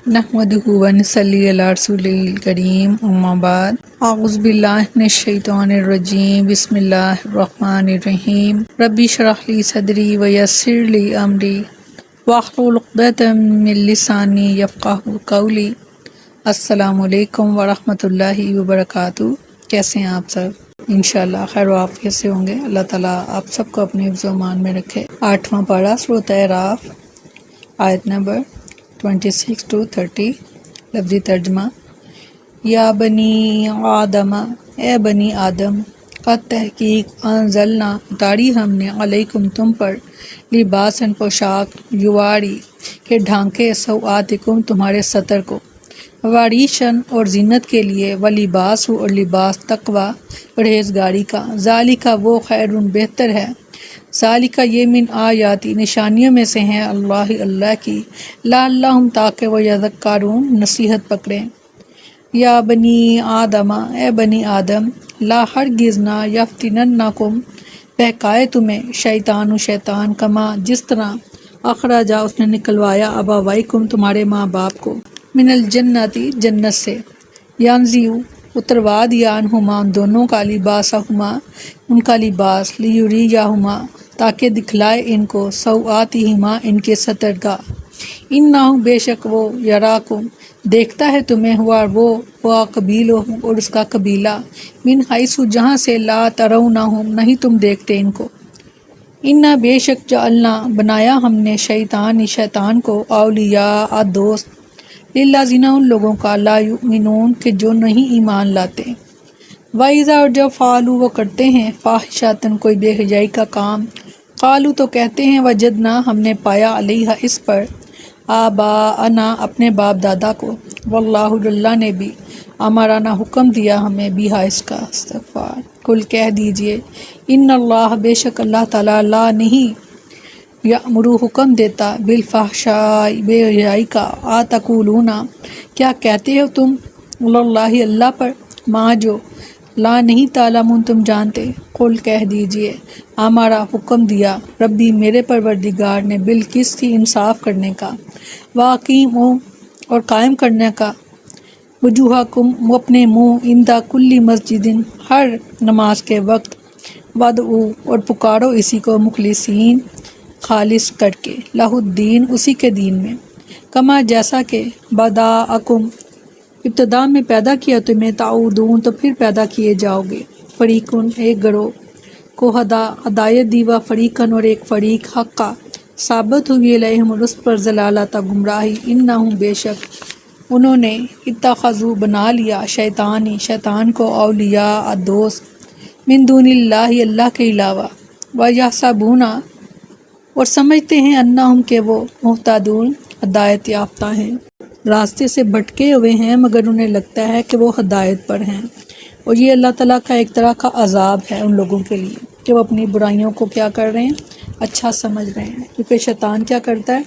نحمدہ و نصلی علی رسولہ کریم اما بعد اعوذ باللہ من الشیطان الرجیم بسم اللہ الرحمن الرحیم ربی اشرح لی صدری ویسر لی امری واحلل عقدۃ من لسانی یفقہوا قولی۔ السلام علیکم ورحمۃ اللہ وبرکاتہ۔ کیسے ہیں آپ سب؟ انشاءاللہ خیر و عافیت سے ہوں گے۔ اللہ تعالیٰ آپ سب کو اپنے حفظ و امان میں رکھے۔ 8واں پارہ سورۃ اعراف، آیت نمبر 26 to 30۔ لفظی ترجمہ: یا بنی آدم، اے بنی آدم، قد تحقیق انزلنا، اتاری ہم نے، علیکم تم پر، لباسن پوشاک، یواری کہ ڈھانکے، سوآتکم تمہارے ستر کو، واریشن اور زینت کے لیے، ولباس اور لباس تقوی پرہیزگاری کا، ذالکہ وہ خیرن بہتر ہے، ذالکہ یہ من آیاتی نشانیوں میں سے ہیں، اللہ کی، لعلہم تاکہ وہ یذکرون نصیحت پکڑیں۔ یا بنی آدم، اے بنی آدم، لا ہرگز نہ، یفتننکم بہکائے تمہیں، شیطان شیطان، کما جس طرح، اخرجا اس نے نکلوایا، ابویکم تمہارے ماں باپ کو، من الجنتی جنت سے، ینزع اتروا دیا، عنہما ان دونوں کا، لباسہما ان کا لباس، لیریہما تاکہ دکھلائے ان کو، سوآتہما ان کے ستر کا، انہ بے شک وہ، یراکم دیکھتا ہے تمہیں، ہوا وہ قبیلہ اور اس کا قبیلہ، من حیث جہاں سے، لا ترونہم نہیں تم دیکھتے ان کو، انہ بے شک جعلنا بنایا ہم نے، شیطان کو، اولیاء دوست، للذین ان لوگوں کا، لا یؤمنون کہ جو نہیں ایمان لاتے، وَإِذَا اور جب فعلوا وہ کرتے ہیں، فاحشۃ کوئی بے حیائی کا کام، قالوا تو کہتے ہیں، وجدنا ہم نے پایا، علیہا اس پر، آباءنا اپنے باپ دادا کو، واللہ اللہ نے بھی، امرنا حکم دیا ہمیں، بیہا اس کا، استغفار۔ کل کہہ دیجئے، ان اللہ بے شک اللہ تعالیٰ، لا نہیں، یأمر حکم دیتا، بالفحشاء بے حیائی کا، آتقولون کیا کہتے ہو تم، علی اللہ اللہ پر، ما جو، لا نہیں، تعلمون تم جانتے، قل کہہ دیجئے، ہمارا حکم دیا، ربی میرے پروردگار نے، بالقسط انصاف کرنے کا، واقیموا اور قائم کرنے کا، وجوہکم اپنے منہ، عند کل مسجد ہر نماز کے وقت، ودعوا اور پکارو اسی کو، مخلصین خالص کر کے، لہ الدین اسی کے دین میں، کما جیسا کہ، بداءکم ابتدا میں پیدا کیا تمہیں، تعودون تو پھر پیدا کیے جاؤ گے، فریقن ایک گروہ کو ہدایت دی، و فریقن اور ایک فریق، حقا ثابت ہوئی، علیہم اور اس پر، ضلالۃ گمراہی، انہم بے شک انہوں نے، اتخذوا بنا لیا، شیطان کو، اولیاء دوست، من دون اللہ اللہ کے علاوہ، ویحسبون اور سمجھتے ہیں، انہم کہ وہ، مہتدون ہدایت یافتہ ہیں، راستے سے بھٹکے ہوئے ہیں، مگر انہیں لگتا ہے کہ وہ ہدایت پر ہیں، اور یہ اللہ تعالیٰ کا ایک طرح کا عذاب ہے ان لوگوں کے لیے کہ وہ اپنی برائیوں کو کیا کر رہے ہیں، اچھا سمجھ رہے ہیں، کیونکہ شیطان کیا کرتا ہے،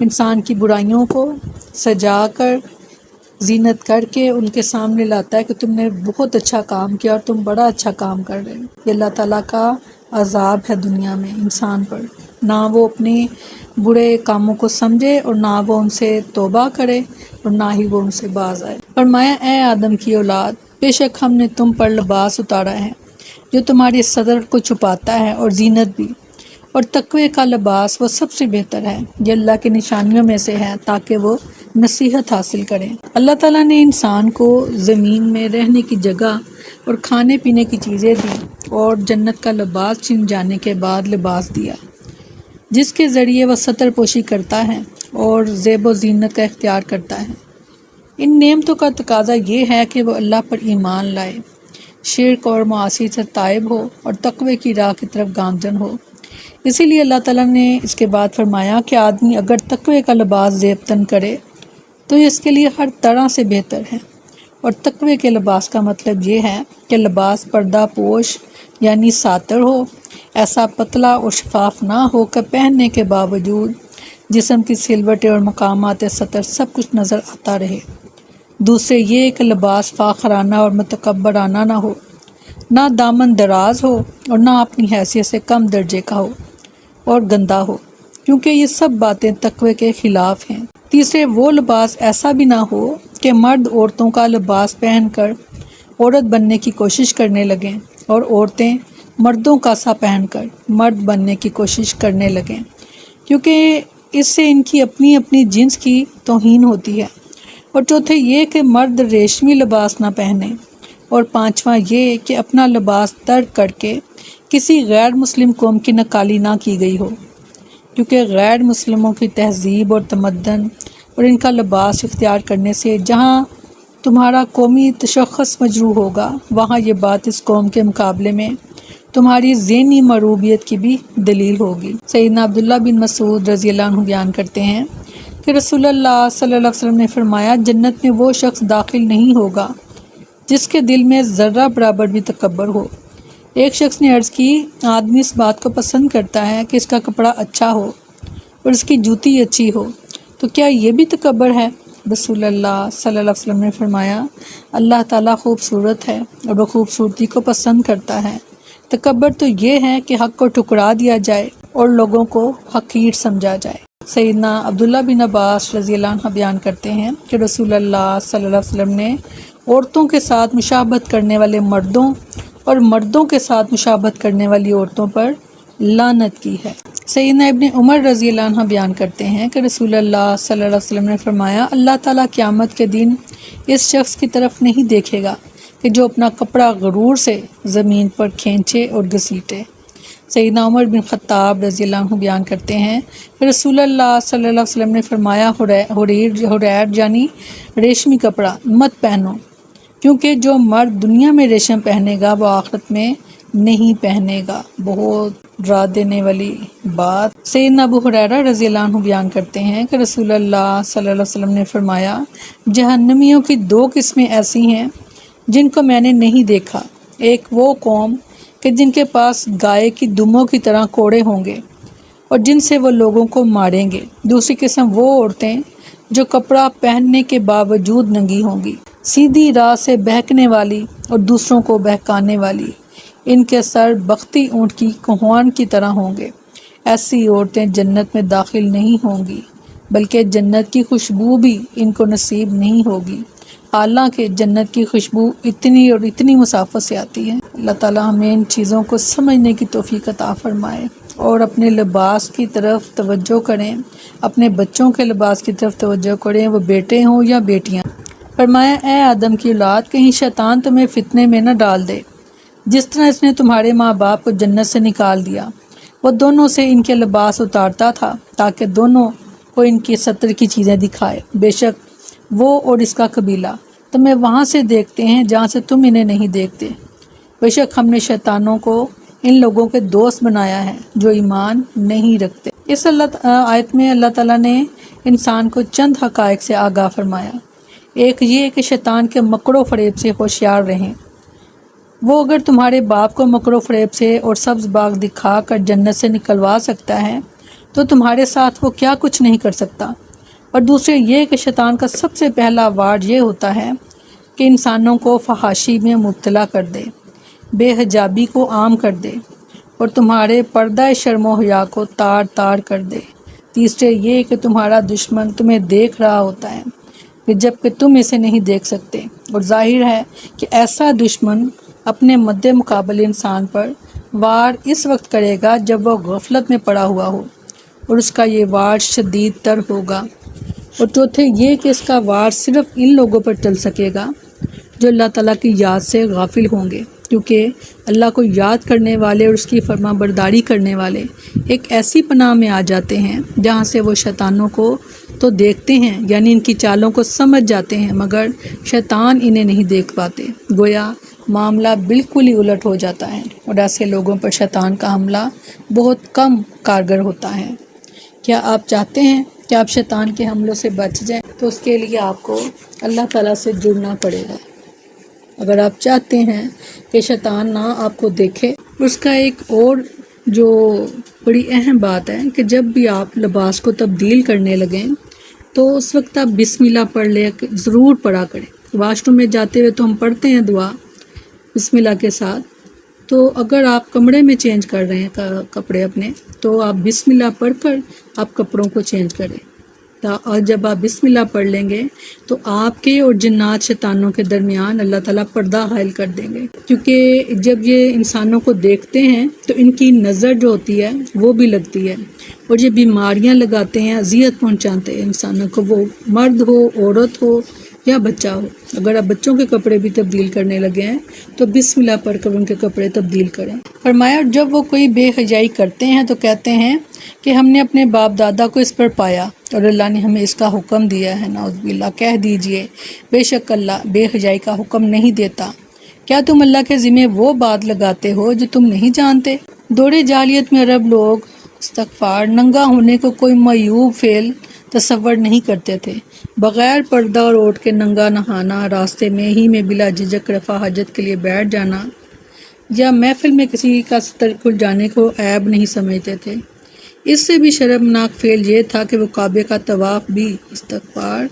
انسان کی برائیوں کو سجا کر، زینت کر کے ان کے سامنے لاتا ہے کہ تم نے بہت اچھا کام کیا اور تم بڑا اچھا کام کر رہے ہو۔ یہ اللہ تعالیٰ کا عذاب ہے دنیا میں انسان پر، نہ وہ اپنے برے کاموں کو سمجھے اور نہ وہ ان سے توبہ کرے اور نہ ہی وہ ان سے باز آئے۔ فرمایا، اے آدم کی اولاد، بے شک ہم نے تم پر لباس اتارا ہے جو تمہاری صدر کو چھپاتا ہے، اور زینت بھی، اور تقوی کا لباس وہ سب سے بہتر ہے، یہ اللہ کی نشانیوں میں سے ہے تاکہ وہ نصیحت حاصل کریں۔ اللہ تعالیٰ نے انسان کو زمین میں رہنے کی جگہ اور کھانے پینے کی چیزیں دی، اور جنت کا لباس چھن جانے کے بعد لباس دیا، جس کے ذریعے وہ ستر پوشی کرتا ہے اور زیب و زینت کا اختیار کرتا ہے۔ ان نعمتوں کا تقاضا یہ ہے کہ وہ اللہ پر ایمان لائے، شرک اور معاصی سے تائب ہو، اور تقوی کی راہ کی طرف گامزن ہو۔ اسی لیے اللہ تعالیٰ نے اس کے بعد فرمایا کہ آدمی اگر تقوی کا لباس زیب تن کرے تو یہ اس کے لیے ہر طرح سے بہتر ہے، اور تقوی کے لباس کا مطلب یہ ہے کہ لباس پردہ پوش یعنی ساتر ہو، ایسا پتلا اور شفاف نہ ہو کہ پہننے کے باوجود جسم کی سلوٹیں اور مقامات سطر سب کچھ نظر آتا رہے۔ دوسرے یہ کہ لباس فاخرانہ اور متکبرانہ نہ ہو، نہ دامن دراز ہو، اور نہ اپنی حیثیت سے کم درجے کا ہو اور گندا ہو، کیونکہ یہ سب باتیں تقوی کے خلاف ہیں۔ تیسرے وہ لباس ایسا بھی نہ ہو کہ مرد عورتوں کا لباس پہن کر عورت بننے کی کوشش کرنے لگیں اور عورتیں مردوں کا سا پہن کر مرد بننے کی کوشش کرنے لگیں، کیونکہ اس سے ان کی اپنی اپنی جنس کی توہین ہوتی ہے۔ اور چوتھے یہ کہ مرد ریشمی لباس نہ پہنے، اور پانچواں یہ کہ اپنا لباس ترک کر کے کسی غیر مسلم قوم کی نقالی نہ کی گئی ہو، کیونکہ غیر مسلموں کی تہذیب اور تمدن اور ان کا لباس اختیار کرنے سے جہاں تمہارا قومی تشخص مجروح ہوگا، وہاں یہ بات اس قوم کے مقابلے میں تمہاری ذہنی معروبیت کی بھی دلیل ہوگی۔ سیدنا عبداللہ بن مسعود رضی اللہ عنہ بیان کرتے ہیں کہ رسول اللہ صلی اللہ علیہ وسلم نے فرمایا، جنت میں وہ شخص داخل نہیں ہوگا جس کے دل میں ذرہ برابر بھی تکبر ہو۔ ایک شخص نے عرض کی، آدمی اس بات کو پسند کرتا ہے کہ اس کا کپڑا اچھا ہو اور اس کی جوتی اچھی ہو، تو کیا یہ بھی تکبر ہے؟ رسول اللہ صلی اللہ علیہ وسلم نے فرمایا، اللہ تعالیٰ خوبصورت ہے اور وہ خوبصورتی کو پسند کرتا ہے۔ تکبر تو یہ ہے کہ حق کو ٹکرا دیا جائے اور لوگوں کو حقیر سمجھا جائے۔ سیدنا عبداللہ بن عباس رضی اللہ عنہ بیان کرتے ہیں کہ رسول اللہ صلی اللہ علیہ وسلم نے عورتوں کے ساتھ مشابہت کرنے والے مردوں اور مردوں کے ساتھ مشابہت کرنے والی عورتوں پر لعنت کی ہے۔ سیدنا ابن عمر رضی اللہ عنہ بیان کرتے ہیں کہ رسول اللہ صلی اللہ علیہ وسلم نے فرمایا، اللہ تعالیٰ قیامت کے دن اس شخص کی طرف نہیں دیکھے گا کہ جو اپنا کپڑا غرور سے زمین پر کھینچے اور گھسیٹے۔ سیدنا عمر بن خطاب رضی اللہ عنہ بیان کرتے ہیں کہ رسول اللہ صلی اللہ علیہ وسلم نے فرمایا، حریر یعنی ریشمی کپڑا مت پہنو، کیونکہ جو مرد دنیا میں ریشم پہنے گا وہ آخرت میں نہیں پہنے گا۔ بہت ڈرا دینے والی بات۔ سیدنا ابو ہریرہ رضی اللہ عنہ بیان کرتے ہیں کہ رسول اللہ صلی اللہ علیہ وسلم نے فرمایا، جہنمیوں کی دو قسمیں ایسی ہیں جن کو میں نے نہیں دیکھا۔ ایک وہ قوم کہ جن کے پاس گائے کی دموں کی طرح کوڑے ہوں گے اور جن سے وہ لوگوں کو ماریں گے۔ دوسری قسم وہ عورتیں جو کپڑا پہننے کے باوجود ننگی ہوں گی، سیدھی راہ سے بہکنے والی اور دوسروں کو بہکانے والی، ان کے سر بختی اونٹ کی کوہان کی طرح ہوں گے۔ ایسی عورتیں جنت میں داخل نہیں ہوں گی، بلکہ جنت کی خوشبو بھی ان کو نصیب نہیں ہوگی، حالانکہ جنت کی خوشبو اتنی اور اتنی مسافت سے آتی ہے۔ اللہ تعالیٰ ہمیں ان چیزوں کو سمجھنے کی توفیق عطا فرمائے اور اپنے لباس کی طرف توجہ کریں، اپنے بچوں کے لباس کی طرف توجہ کریں، وہ بیٹے ہوں یا بیٹیاں۔ فرمایا، اے آدم کی اولاد، کہیں شیطان تمہیں فتنے میں نہ ڈال دے، جس طرح اس نے تمہارے ماں باپ کو جنت سے نکال دیا۔ وہ دونوں سے ان کے لباس اتارتا تھا تاکہ دونوں کو ان کی ستر کی چیزیں دکھائے۔ بے شک وہ اور اس کا قبیلہ تمہیں وہاں سے دیکھتے ہیں جہاں سے تم انہیں نہیں دیکھتے۔ بے شک ہم نے شیطانوں کو ان لوگوں کے دوست بنایا ہے جو ایمان نہیں رکھتے۔ اس آیت میں اللہ تعالیٰ نے انسان کو چند حقائق سے آگاہ فرمایا۔ ایک یہ کہ شیطان کے مکر و فریب سے ہوشیار رہیں۔ وہ اگر تمہارے باپ کو مکر و فریب سے اور سبز باغ دکھا کر جنت سے نکلوا سکتا ہے تو تمہارے ساتھ وہ کیا کچھ نہیں کر سکتا۔ اور دوسرے یہ کہ شیطان کا سب سے پہلا وارڈ یہ ہوتا ہے کہ انسانوں کو فحاشی میں مبتلا کر دے، بے حجابی کو عام کر دے اور تمہارے پردہ شرم و حیا کو تار تار کر دے۔ تیسرے یہ کہ تمہارا دشمن تمہیں دیکھ رہا ہوتا ہے کہ جب کہ تم اسے نہیں دیکھ سکتے، اور ظاہر ہے کہ ایسا دشمن اپنے مد مقابل انسان پر وار اس وقت کرے گا جب وہ غفلت میں پڑا ہوا ہو، اور اس کا یہ وار شدید تر ہوگا۔ اور چوتھے یہ کہ اس کا وار صرف ان لوگوں پر چل سکے گا جو اللہ تعالیٰ کی یاد سے غافل ہوں گے، کیونکہ اللہ کو یاد کرنے والے اور اس کی فرما برداری کرنے والے ایک ایسی پناہ میں آ جاتے ہیں جہاں سے وہ شیطانوں کو تو دیکھتے ہیں، یعنی ان کی چالوں کو سمجھ جاتے ہیں، مگر شیطان انہیں نہیں دیکھ پاتے۔ گویا معاملہ بالکل ہی الٹ ہو جاتا ہے، اور ایسے لوگوں پر شیطان کا حملہ بہت کم کارگر ہوتا ہے۔ کیا آپ چاہتے ہیں کہ آپ شیطان کے حملوں سے بچ جائیں؟ تو اس کے لیے آپ کو اللہ تعالیٰ سے جڑنا پڑے گا۔ اگر آپ چاہتے ہیں کہ شیطان نہ آپ کو دیکھے، اس کا ایک اور جو بڑی اہم بات ہے کہ جب بھی آپ لباس کو تبدیل کرنے لگیں تو اس وقت آپ بسم اللہ پڑھ لے ضرور پڑھا کریں۔ واش روم میں جاتے ہوئے تو ہم پڑھتے ہیں دعا بسم اللہ کے ساتھ، تو اگر آپ کمرے میں چینج کر رہے ہیں کپڑے اپنے، تو آپ بسم اللہ پڑھ کر آپ کپڑوں کو چینج کریں۔ سکتا، اور جب آپ بسم اللہ پڑھ لیں گے تو آپ کے اور جنات شیطانوں کے درمیان اللہ تعالیٰ پردہ حائل کر دیں گے، کیونکہ جب یہ انسانوں کو دیکھتے ہیں تو ان کی نظر جو ہوتی ہے وہ بھی لگتی ہے، اور یہ بیماریاں لگاتے ہیں، اذیت پہنچاتے ہیں انسانوں کو، وہ مرد ہو، عورت ہو یا بچہ ہو۔ اگر آپ بچوں کے کپڑے بھی تبدیل کرنے لگے ہیں تو بسم اللہ پڑھ کر ان کے کپڑے تبدیل کریں۔ فرمایا جب وہ کوئی بے حیائی کرتے ہیں تو کہتے ہیں کہ ہم نے اپنے باپ دادا کو اس پر پایا اور اللہ نے ہمیں اس کا حکم دیا ہے، نعوذ باللہ۔ کہہ دیجئے بے شک اللہ بے حیائی کا حکم نہیں دیتا، کیا تم اللہ کے ذمہ وہ بات لگاتے ہو جو تم نہیں جانتے؟ دور جاہلیت میں عرب لوگ استغفار ننگا ہونے کو کوئی معیوب فعل تصور نہیں کرتے تھے۔ بغیر پردہ اور اوڑھ کے ننگا نہانا، راستے میں ہی میں بلا جھجک رفع حاجت کے لیے بیٹھ جانا یا محفل میں کسی کا ستر کھل جانے کو عیب نہیں سمجھتے تھے۔ اس سے بھی شرمناک فعل یہ تھا کہ وہ کعبے کا طواف بھی استغفار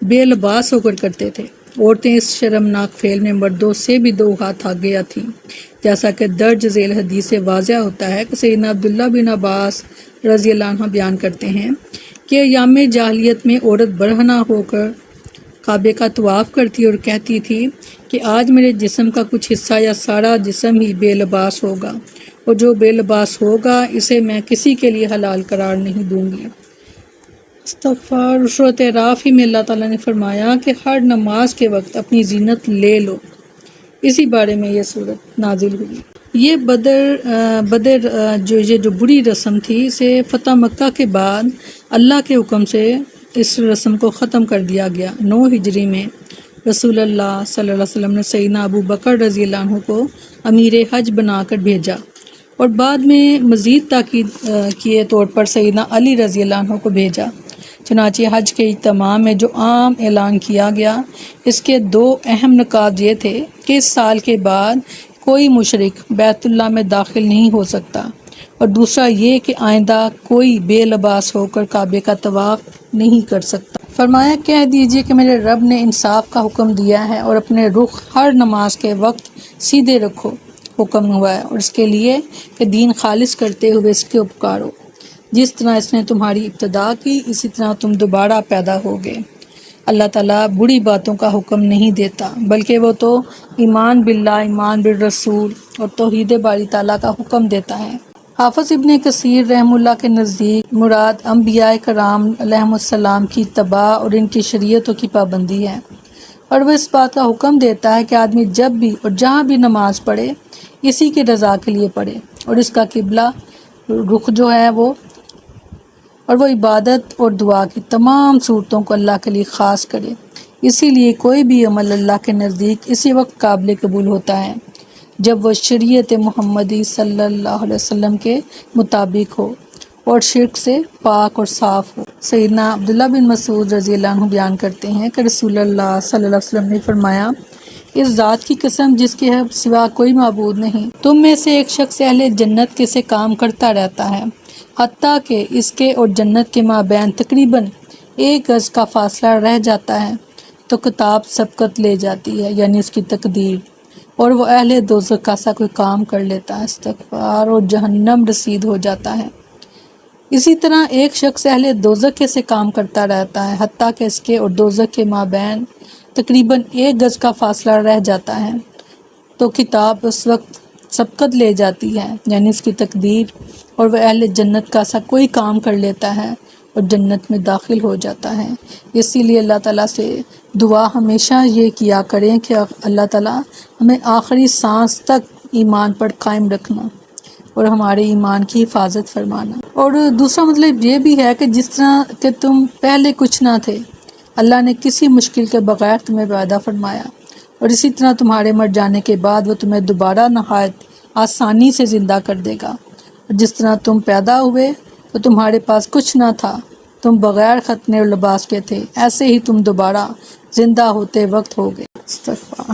بے لباس ہو کر کرتے تھے۔ عورتیں اس شرمناک فعل میں مردوں سے بھی 2 ہاتھ آگے تھیں، جیسا کہ درج ذیل حدیث سے واضح ہوتا ہے کہ سیدنا عبداللہ بن عباس رضی اللہ عنہ بیان کرتے ہیں کہ ایام جاہلیت میں عورت برہنہ ہو کر کعبے کا طواف کرتی اور کہتی تھی کہ آج میرے جسم کا کچھ حصہ یا سارا جسم ہی بے لباس ہوگا، اور جو بے لباس ہوگا اسے میں کسی کے لیے حلال قرار نہیں دوں گی۔ استغفار۔ سورۃ اعراف ہی میں اللہ تعالیٰ نے فرمایا کہ ہر نماز کے وقت اپنی زینت لے لو، اسی بارے میں یہ صورت نازل ہوئی۔ یہ بدر جو بری رسم تھی، اسے فتح مکہ کے بعد اللہ کے حکم سے اس رسم کو ختم کر دیا گیا۔ 9 ہجری میں رسول اللہ صلی اللہ علیہ وسلم نے سیدنا ابو بکر رضی اللہ عنہ کو امیر حج بنا کر بھیجا، اور بعد میں مزید تاکید کیے طور پر سیدنا علی رضی اللہ عنہ کو بھیجا۔ چنانچہ حج کے اہتمام میں جو عام اعلان کیا گیا، اس کے 2 اہم نکات یہ تھے کہ اس سال کے بعد کوئی مشرک بیت اللہ میں داخل نہیں ہو سکتا، اور دوسرا یہ کہ آئندہ کوئی بے لباس ہو کر کعبے کا طواف نہیں کر سکتا۔ فرمایا کہہ دیجئے کہ میرے رب نے انصاف کا حکم دیا ہے، اور اپنے رخ ہر نماز کے وقت سیدھے رکھو حکم ہوا ہے، اور اس کے لیے کہ دین خالص کرتے ہوئے اس کے پکارو۔ جس طرح اس نے تمہاری ابتدا کی، اسی طرح تم دوبارہ پیدا ہوگے۔ اللہ تعالیٰ بری باتوں کا حکم نہیں دیتا، بلکہ وہ تو ایمان باللہ، ایمان بالرسول اور توحید باری تعالیٰ کا حکم دیتا ہے۔ حافظ ابن کثیر رحم اللہ کے نزدیک مراد انبیاء کرام علیہم السلام کی اتباع اور ان کی شریعتوں کی پابندی ہے، اور وہ اس بات کا حکم دیتا ہے کہ آدمی جب بھی اور جہاں بھی نماز پڑھے اسی کی رضا کے لیے پڑھے، اور اس کا قبلہ رخ جو ہے وہ عبادت اور دعا کی تمام صورتوں کو اللہ کے لیے خاص کرے۔ اسی لیے کوئی بھی عمل اللہ کے نزدیک اسی وقت قابل قبول ہوتا ہے جب وہ شریعت محمدی صلی اللہ علیہ وسلم کے مطابق ہو اور شرک سے پاک اور صاف ہو۔ سیدنا عبداللہ بن مسعود رضی اللہ عنہ بیان کرتے ہیں کہ رسول اللہ صلی اللہ علیہ وسلم نے فرمایا، اس ذات کی قسم جس کے سوا کوئی معبود نہیں، تم میں سے ایک شخص اہل جنت کے سے کام کرتا رہتا ہے، حتیٰ کہ اس کے اور جنت کے مابین تقریباً 1 گز کا فاصلہ رہ جاتا ہے تو کتاب سبقت لے جاتی ہے، یعنی اس کی تقدیر، اور وہ اہل دوزخ کا سا کوئی کام کر لیتا ہے، استغفار، اور جہنم رسید ہو جاتا ہے۔ اسی طرح ایک شخص اہل دوزخ کے سے کام کرتا رہتا ہے، حتیٰ کہ اس کے اور دوزخ کے مابین تقریباً 1 گز کا فاصلہ رہ جاتا ہے تو کتاب اس وقت سبقت لے جاتی ہے، یعنی اس کی تقدیر، اور وہ اہل جنت کا سا کوئی کام کر لیتا ہے اور جنت میں داخل ہو جاتا ہے۔ اسی لیے اللہ تعالیٰ سے دعا ہمیشہ یہ کیا کریں کہ اللہ تعالیٰ ہمیں آخری سانس تک ایمان پر قائم رکھنا اور ہمارے ایمان کی حفاظت فرمانا۔ اور دوسرا مطلب یہ بھی ہے کہ جس طرح کہ تم پہلے کچھ نہ تھے، اللہ نے کسی مشکل کے بغیر تمہیں پیدا فرمایا، اور اسی طرح تمہارے مر جانے کے بعد وہ تمہیں دوبارہ نہایت آسانی سے زندہ کر دے گا۔ اور جس طرح تم پیدا ہوئے تو تمہارے پاس کچھ نہ تھا، تم بغیر ختنے اور لباس کے تھے، ایسے ہی تم دوبارہ زندہ ہوتے وقت ہوگے۔ استغفار۔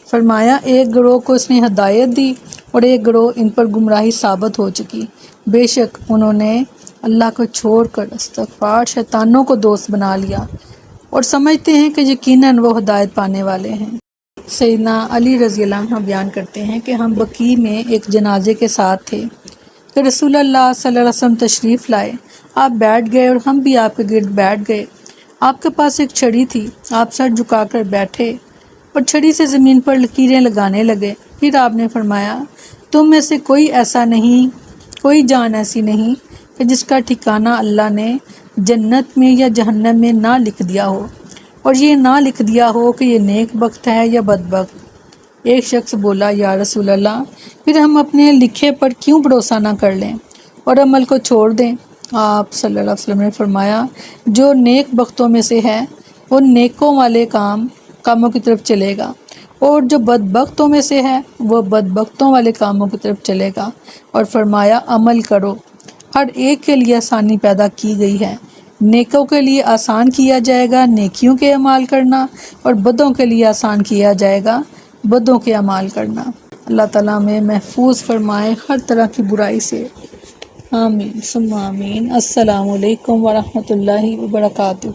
فرمایا ایک گروہ کو اس نے ہدایت دی اور ایک گروہ ان پر گمراہی ثابت ہو چکی، بے شک انہوں نے اللہ کو چھوڑ کر استغفار شیطانوں کو دوست بنا لیا اور سمجھتے ہیں کہ یقیناً وہ ہدایت پانے والے ہیں۔ سیدنا علی رضی اللہ عنہ بیان کرتے ہیں کہ ہم بقیع میں ایک جنازے کے ساتھ تھے کہ رسول اللہ صلی اللہ علیہ وسلم تشریف لائے، آپ بیٹھ گئے اور ہم بھی آپ کے گرد بیٹھ گئے۔ آپ کے پاس ایک چھڑی تھی، آپ سر جھکا کر بیٹھے اور چھڑی سے زمین پر لکیریں لگانے لگے۔ پھر آپ نے فرمایا، تم میں سے کوئی جان ایسی نہیں کہ جس کا ٹھکانہ اللہ نے جنت میں یا جہنم میں نہ لکھ دیا ہو، اور یہ نہ لکھ دیا ہو کہ یہ نیک بخت ہے یا بدبخت۔ ایک شخص بولا، یا رسول اللہ، پھر ہم اپنے لکھے پر کیوں بھروسہ نہ کر لیں اور عمل کو چھوڑ دیں؟ آپ صلی اللہ علیہ وسلم نے فرمایا، جو نیک بختوں میں سے ہے وہ نیکوں والے کاموں کی طرف چلے گا، اور جو بدبختوں میں سے ہے وہ بدبختوں والے کاموں کی طرف چلے گا۔ اور فرمایا، عمل کرو، ہر ایک کے لیے آسانی پیدا کی گئی ہے۔ نیکوں کے لیے آسان کیا جائے گا نیکیوں کے اعمال کرنا، اور بدوں کے لیے آسان کیا جائے گا بدوں کے اعمال کرنا۔ اللہ تعالیٰ ہمیں محفوظ فرمائے ہر طرح کی برائی سے، آمین ثم آمین۔ السلام علیکم ورحمۃ اللہ وبرکاتہ۔